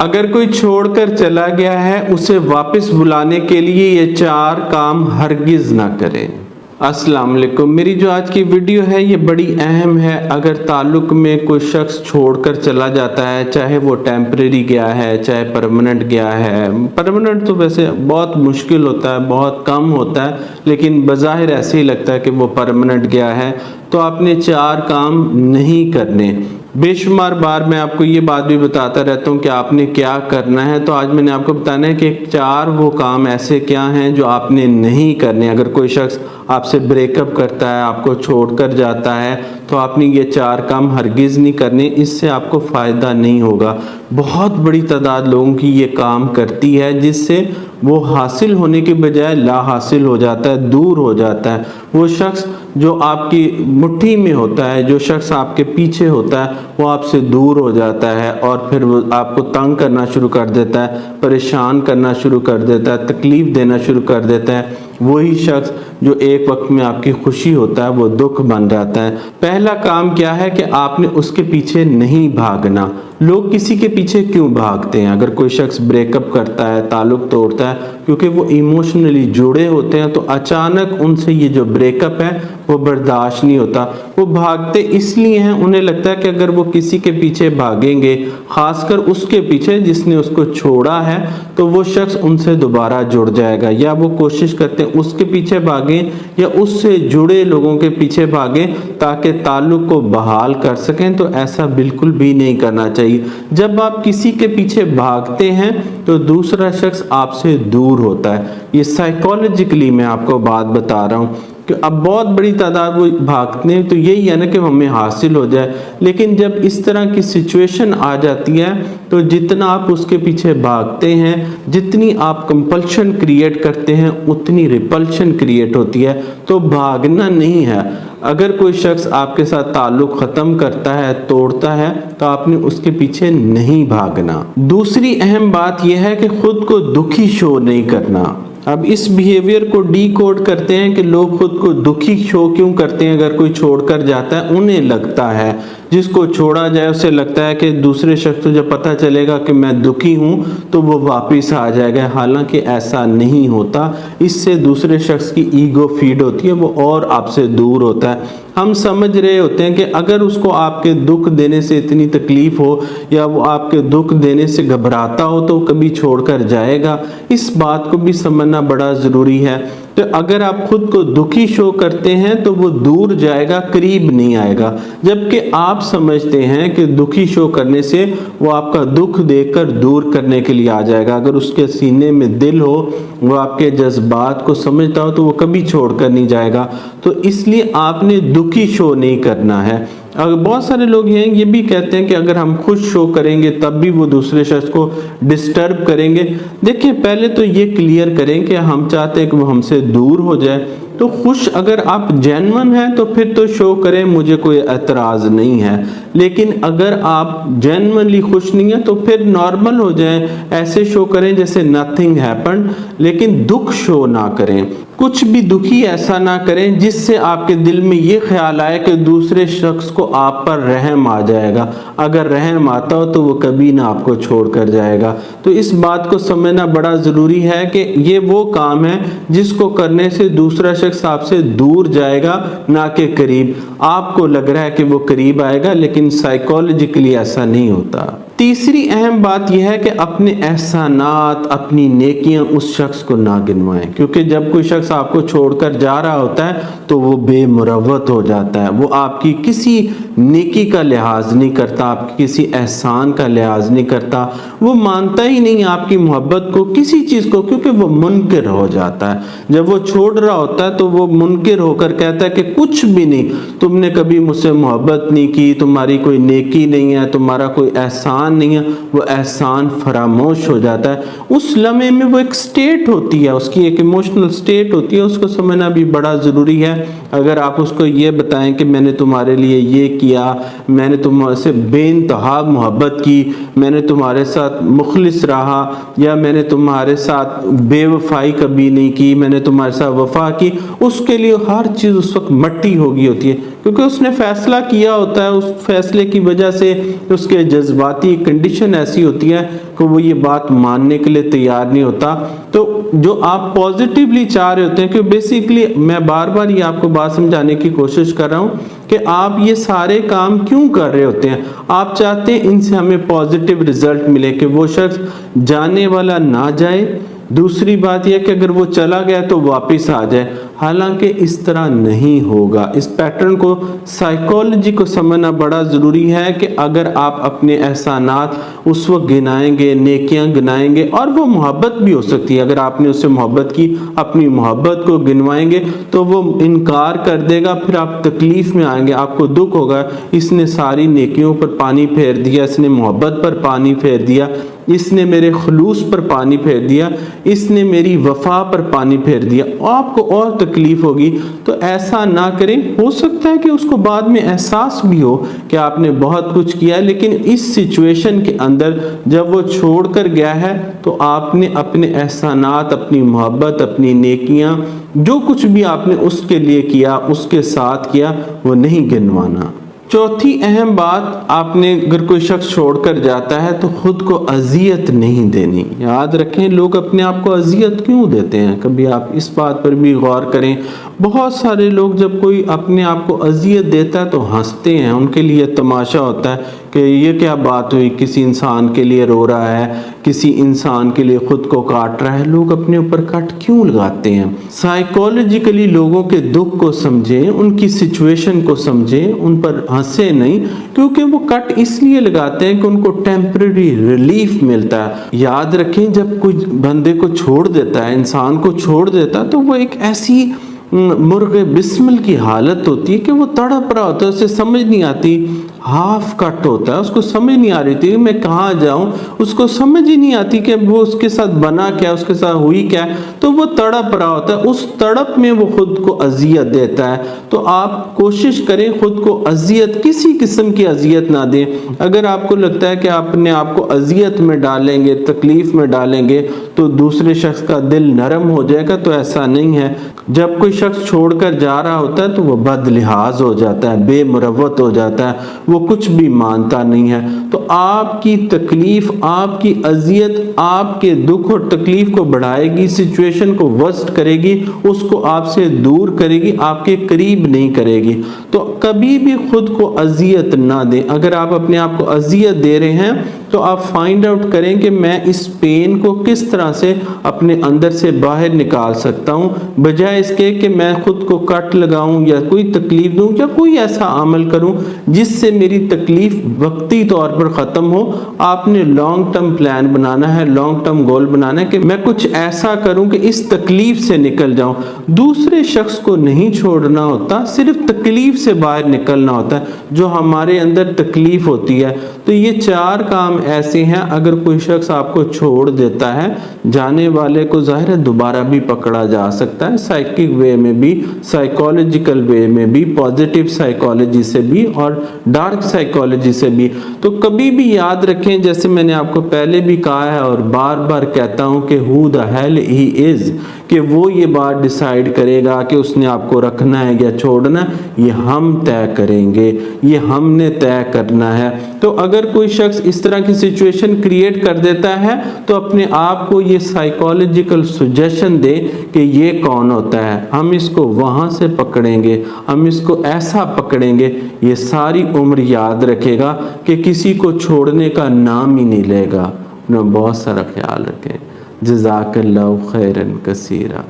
اگر کوئی چھوڑ کر چلا گیا ہے اسے واپس بلانے کے لیے یہ 4 کام ہرگز نہ کریں۔ السلام علیکم، میری جو آج کی ویڈیو ہے یہ بڑی اہم ہے۔ اگر تعلق میں کوئی شخص چھوڑ کر چلا جاتا ہے، چاہے وہ ٹیمپریری گیا ہے چاہے پرماننٹ گیا ہے، پرماننٹ تو ویسے بہت مشکل ہوتا ہے، بہت کم ہوتا ہے، لیکن بظاہر ایسے ہی لگتا ہے کہ وہ پرماننٹ گیا ہے، تو آپ نے 4 کام نہیں کرنے۔ بے شمار بار میں آپ کو یہ بات بھی بتاتا رہتا ہوں کہ آپ نے کیا کرنا ہے، تو آج میں نے آپ کو بتانا ہے کہ 4 وہ کام ایسے کیا ہیں جو آپ نے نہیں کرنے۔ اگر کوئی شخص آپ سے بریک اپ کرتا ہے، آپ کو چھوڑ کر جاتا ہے، تو آپ نے یہ 4 کام ہرگز نہیں کرنے، اس سے آپ کو فائدہ نہیں ہوگا۔ بہت بڑی تعداد لوگوں کی یہ کام کرتی ہے، جس سے وہ حاصل ہونے کے بجائے لا حاصل ہو جاتا ہے، دور ہو جاتا ہے۔ وہ شخص جو آپ کی مٹھی میں ہوتا ہے، جو شخص آپ کے پیچھے ہوتا ہے، وہ آپ سے دور ہو جاتا ہے، اور پھر وہ آپ کو تنگ کرنا شروع کر دیتا ہے، پریشان کرنا شروع کر دیتا ہے، تکلیف دینا شروع کر دیتا ہے۔ وہی شخص جو ایک وقت میں آپ کی خوشی ہوتا ہے وہ دکھ بن جاتا ہے۔ پہلا کام کیا ہے کہ آپ نے اس کے پیچھے نہیں بھاگنا۔ لوگ کسی کے پیچھے کیوں بھاگتے ہیں؟ اگر کوئی شخص بریک اپ کرتا ہے، تعلق توڑتا ہے، کیونکہ وہ ایموشنلی جڑے ہوتے ہیں، تو اچانک ان سے یہ جو بریک اپ ہے وہ برداشت نہیں ہوتا۔ وہ بھاگتے اس لیے ہیں، انہیں لگتا ہے کہ اگر وہ کسی کے پیچھے بھاگیں گے، خاص کر اس کے پیچھے جس نے اس کو چھوڑا ہے، تو وہ شخص ان سے دوبارہ جڑ جائے گا، یا وہ کوشش کرتے ہیں اس کے پیچھے بھاگیں یا اس سے جڑے لوگوں کے پیچھے بھاگیں تاکہ تعلق کو بحال کر سکیں۔ تو ایسا بالکل بھی نہیں کرنا چاہیے۔ جب آپ کسی کے پیچھے بھاگتے ہیں تو دوسرا شخص آپ سے دور ہوتا ہے۔ یہ سائیکالوجیکلی میں آپ کو بات بتا رہا ہوں کہ اب بہت بڑی تعداد وہ بھاگتے ہیں، تو یہی ہے نا کہ ہمیں حاصل ہو جائے، لیکن جب اس طرح کی سچویشن آ جاتی ہے تو جتنا آپ اس کے پیچھے بھاگتے ہیں، جتنی آپ کمپلشن کریٹ کرتے ہیں، اتنی ریپلشن کریٹ ہوتی ہے۔ تو بھاگنا نہیں ہے۔ اگر کوئی شخص آپ کے ساتھ تعلق ختم کرتا ہے، توڑتا ہے، تو آپ نے اس کے پیچھے نہیں بھاگنا۔ دوسری اہم بات یہ ہے کہ خود کو دکھی شو نہیں کرنا۔ اب اس بیہیویئر کو ڈی کوڈ کرتے ہیں کہ لوگ خود کو دکھی شو کیوں کرتے ہیں۔ اگر کوئی چھوڑ کر جاتا ہے، انہیں لگتا ہے، جس کو چھوڑا جائے اسے لگتا ہے کہ دوسرے شخص کو جب پتہ چلے گا کہ میں دکھی ہوں تو وہ واپس آ جائے گا، حالانکہ ایسا نہیں ہوتا۔ اس سے دوسرے شخص کی ایگو فیڈ ہوتی ہے، وہ اور آپ سے دور ہوتا ہے۔ ہم سمجھ رہے ہوتے ہیں کہ اگر اس کو آپ کے دکھ دینے سے اتنی تکلیف ہو یا وہ آپ کے دکھ دینے سے گھبراتا ہو تو کبھی چھوڑ کر جائے گا۔ اس بات کو بھی سمجھنا بڑا ضروری ہے کہ اگر آپ خود کو دکھی شو کرتے ہیں تو وہ دور جائے گا، قریب نہیں آئے گا، جبکہ آپ سمجھتے ہیں کہ دکھی شو کرنے سے وہ آپ کا دکھ دیکھ کر دور کرنے کے لیے آ جائے گا۔ اگر اس کے سینے میں دل ہو، وہ آپ کے جذبات کو سمجھتا ہو، تو وہ کبھی چھوڑ کر نہیں جائے گا۔ تو اس لیے آپ نے دکھی شو نہیں کرنا ہے۔ اگر بہت سارے لوگ یہ بھی کہتے ہیں کہ اگر ہم خوش شو کریں گے تب بھی وہ دوسرے شخص کو ڈسٹرب کریں گے۔ دیکھیں، پہلے تو یہ کلیئر کریں کہ ہم چاہتے ہیں کہ وہ ہم سے دور ہو جائے۔ تو خوش اگر آپ جینون ہیں تو پھر تو شو کریں، مجھے کوئی اعتراض نہیں ہے، لیکن اگر آپ جینونلی خوش نہیں ہیں تو پھر نارمل ہو جائیں، ایسے شو کریں جیسے نتھنگ ہیپنڈ، لیکن دکھ شو نہ کریں۔ کچھ بھی دکھی ایسا نہ کریں جس سے آپ کے دل میں یہ خیال آئے کہ دوسرے شخص کو آپ پر رحم آ جائے گا۔ اگر رحم آتا ہو تو وہ کبھی نہ آپ کو چھوڑ کر جائے گا۔ تو اس بات کو سمجھنا بڑا ضروری ہے کہ یہ وہ کام ہے جس کو کرنے سے دوسرا شخص آپ سے دور جائے گا، نہ کہ قریب۔ آپ کو لگ رہا ہے کہ وہ قریب آئے گا، لیکن سائیکالوجیکلی ایسا نہیں ہوتا۔ تیسری اہم بات یہ ہے کہ اپنے احسانات، اپنی نیکیاں اس شخص کو نہ گنوائیں، کیونکہ جب کوئی شخص آپ کو چھوڑ کر جا رہا ہوتا ہے تو وہ بے مروت ہو جاتا ہے۔ وہ آپ کی کسی نیکی کا لحاظ نہیں کرتا، آپ کی کسی احسان کا لحاظ نہیں کرتا، وہ مانتا ہی نہیں آپ کی محبت کو، کسی چیز کو، کیونکہ وہ منکر ہو جاتا ہے۔ جب وہ چھوڑ رہا ہوتا ہے تو وہ منکر ہو کر کہتا ہے کہ کچھ بھی نہیں، تم نے کبھی مجھ سے محبت نہیں کی، تمہاری کوئی نیکی نہیں ہے، تمہارا کوئی احسان نہیں ہے۔ وہ احسان فراموش ہو جاتا ہے۔ اس لمحے میں وہ ایک سٹیٹ ہوتی ہے، اس کی ایک ایموشنل سٹیٹ ہوتی ہے، اس کو سمجھنا بھی بڑا ضروری ہے۔ اگر آپ اس کو یہ بتائیں کہ میں نے تمہارے لیے یہ کیا، میں نے تم سے بے انتہا محبت کی، میں نے تمہارے ساتھ مخلص رہا، یا میں نے تمہارے ساتھ بے وفائی کبھی نہیں کی، میں نے تمہارے ساتھ وفا کی، اس کے لیے ہر چیز اس وقت مٹی ہو گئی ہوتی ہے، کیونکہ اس نے فیصلہ کیا ہوتا ہے، اس فیصلے کی وجہ سے اس کے جذباتی کنڈیشن ایسی ہوتی ہے کہ وہ یہ بات ماننے کے لیے تیار نہیں ہوتا۔ تو جو آپ پازیٹیولی چاہ رہے ہوتے ہیں کہ بیسیکلی میں بار بار یہ آپ کو بات سمجھانے کی کوشش کر رہا ہوں کہ آپ یہ سارے کام کیوں کر رہے ہوتے ہیں، آپ چاہتے ہیں ان سے ہمیں پازیٹیو رزلٹ ملے، کہ وہ شخص جانے والا نہ جائے، دوسری بات یہ کہ اگر وہ چلا گیا تو واپس آ جائے، حالانکہ اس طرح نہیں ہوگا۔ اس پیٹرن کو، سائیکالوجی کو سمجھنا بڑا ضروری ہے کہ اگر آپ اپنے احسانات اس وقت گنائیں گے، نیکیاں گنائیں گے، اور وہ محبت بھی ہو سکتی ہے، اگر آپ نے اس سے محبت کی، اپنی محبت کو گنوائیں گے تو وہ انکار کر دے گا، پھر آپ تکلیف میں آئیں گے، آپ کو دکھ ہوگا، اس نے ساری نیکیوں پر پانی پھیر دیا، اس نے محبت پر پانی پھیر دیا، اس نے میرے خلوص پر پانی پھیر دیا، اس نے میری وفا پر پانی پھیر دیا، آپ کو اور تکلیف ہوگی۔ تو ایسا نہ کریں۔ ہو سکتا ہے کہ اس کو بعد میں احساس بھی ہو کہ آپ نے بہت کچھ کیا ہے، لیکن اس سچویشن کے اندر جب وہ چھوڑ کر گیا ہے تو آپ نے اپنے احسانات، اپنی محبت، اپنی نیکیاں، جو کچھ بھی آپ نے اس کے لیے کیا، اس کے ساتھ کیا، وہ نہیں گنوانا۔ چوتھی اہم بات، آپ نے اگر کوئی شخص چھوڑ کر جاتا ہے تو خود کو اذیت نہیں دینی۔ یاد رکھیں، لوگ اپنے آپ کو اذیت کیوں دیتے ہیں، کبھی آپ اس بات پر بھی غور کریں۔ بہت سارے لوگ جب کوئی اپنے آپ کو اذیت دیتا ہے تو ہنستے ہیں، ان کے لیے تماشا ہوتا ہے کہ یہ کیا بات ہوئی، کسی انسان کے لیے رو رہا ہے، کسی انسان کے لیے خود کو کاٹ رہا ہے۔ لوگ اپنے اوپر کٹ کیوں لگاتے ہیں؟ سائیکالوجیکلی لوگوں کے دکھ کو سمجھیں، ان کی سچویشن کو سمجھیں، ان پر ہنسے نہیں، کیونکہ وہ کٹ اس لیے لگاتے ہیں کہ ان کو ٹیمپریری ریلیف ملتا ہے۔ یاد رکھیں، جب کوئی بندے کو چھوڑ دیتا ہے، انسان کو چھوڑ دیتا ہے، تو وہ ایک ایسی مرغ بسمل کی حالت ہوتی ہے کہ وہ تڑپ رہا ہوتا ہے، اسے سمجھ نہیں آتی، ہاف کٹ ہوتا ہے، اس کو سمجھ نہیں آ رہی تھی کہ میں کہاں جاؤں، اس کو سمجھ ہی نہیں آتی کہ وہ اس کے ساتھ بنا کیا، اس کے ساتھ ہوئی کیا، تو وہ تڑپ رہا ہوتا ہے، اس تڑپ میں وہ خود کو اذیت دیتا ہے۔ تو آپ کوشش کریں خود کو اذیت، کسی قسم کی اذیت نہ دیں۔ اگر آپ کو لگتا ہے کہ آپ اپنے آپ کو اذیت میں ڈالیں گے، تکلیف میں ڈالیں گے تو دوسرے شخص کا دل نرم ہو جائے گا، تو ایسا نہیں ہے۔ جب کوئی شخص چھوڑ کر جا رہا ہوتا ہے تو وہ بد لحاظ ہو جاتا ہے، بے مروت ہو جاتا ہے، وہ کچھ بھی مانتا نہیں ہے۔ تو آپ کی تکلیف، آپ کی اذیت، آپ کے دکھ اور تکلیف کو بڑھائے گی، سچویشن کو ورسٹ کرے گی، اس کو آپ سے دور کرے گی، آپ کے قریب نہیں کرے گی۔ تو کبھی بھی خود کو اذیت نہ دیں۔ اگر آپ اپنے آپ کو اذیت دے رہے ہیں تو آپ فائنڈ آؤٹ کریں کہ میں اس پین کو کس طرح سے اپنے اندر سے باہر نکال سکتا ہوں، بجائے اس کے کہ میں خود کو کٹ لگاؤں یا کوئی تکلیف دوں یا کوئی ایسا عمل کروں جس سے میری تکلیف وقتی طور پر ختم ہو۔ آپ نے لانگ ٹرم پلان بنانا ہے، لانگ ٹرم گول بنانا ہے کہ میں کچھ ایسا کروں کہ اس تکلیف سے نکل جاؤں۔ دوسرے شخص کو نہیں چھوڑنا ہوتا، صرف تکلیف سے باہر نکلنا ہوتا ہے، جو ہمارے اندر تکلیف ہوتی ہے۔ تو یہ 4 کام ایسے ہیں، اگر کوئی شخص آپ کو چھوڑ دیتا ہے، جانے والے کو ظاہر ہے دوبارہ بھی پکڑا جا سکتا ہے، سائیکک وے میں بھی، سائیکالوجیکل وے میں بھی، پازیٹیو سائیکالوجی سے بھی اور ڈارک سائیکالوجی سے بھی۔ تو کبھی بھی یاد رکھیں، جیسے میں نے آپ کو پہلے بھی کہا ہے اور بار بار کہتا ہوں کہ who the hell he is، کہ وہ یہ بات ڈیسائیڈ کرے گا کہ اس نے آپ کو رکھنا ہے یا چھوڑنا ہے، یہ ہم طے کریں گے، یہ ہم نے طے کرنا ہے۔ تو اگر کوئی شخص اس طرح کی سچویشن کریٹ کر دیتا ہے تو اپنے آپ کو یہ سائیکالوجیکل سجیشن دے کہ یہ کون ہوتا ہے، ہم اس کو وہاں سے پکڑیں گے، ہم اس کو ایسا پکڑیں گے، یہ ساری عمر یاد رکھے گا کہ کسی کو چھوڑنے کا نام ہی نہیں لے گا۔ بہت سارا خیال رکھیں۔ جزاک اللہ خیرا کثیرا۔